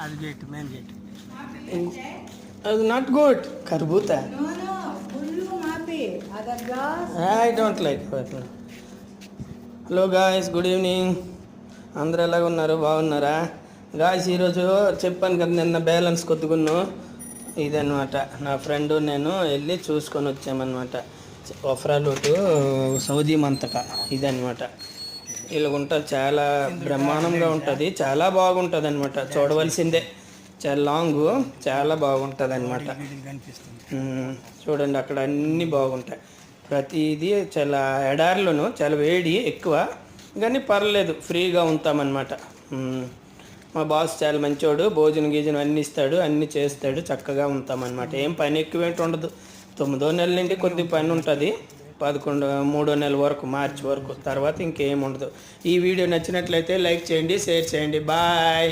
అది gate main gate. అది not good కర్బూతా. I don't like. Hello guys, good evening. అందరూ ఎలాగ ఉన్నారు? బాగున్నారా గాయస్? ఈరోజు చెప్పాను కదా నిన్న బ్యాలెన్స్ కొద్దుకున్నాను. ఇదనమాట నా ఫ్రెండ్ నేను వెళ్ళి చూసుకొని వచ్చామన్నమాట. ఒఫ్రాలు టు సౌదీ మంతక ఇదనమాట. ఇలా ఉంటుంది, చాలా బ్రహ్మాండంగా ఉంటుంది, చాలా బాగుంటుంది అనమాట. చూడవలసిందే, చాలా లాంగ్, చాలా బాగుంటుంది అనమాట. చూడండి అక్కడ అన్నీ బాగుంటాయి. ప్రతిదీ చాలా ఎడారిలోను, చాలా వేడి ఎక్కువ, కానీ పర్లేదు, ఫ్రీగా ఉంటామన్నమాట. మా బాస్ చాలా మంచోడు, భోజనం గీజనం అన్నీ ఇస్తాడు, అన్నీ చేస్తాడు, చక్కగా ఉంటామన్నమాట. ఏం పని ఎక్కువేంటి ఉండదు. 9వ నెల నుండి కొద్ది పని ఉంటుంది, 3వ నెల వరకు, మార్చి వరకు. తర్వాత ఇంకేం ఉండదు. ఈ వీడియో నచ్చినట్లయితే లైక్ చేయండి, షేర్ చేయండి. బాయ్.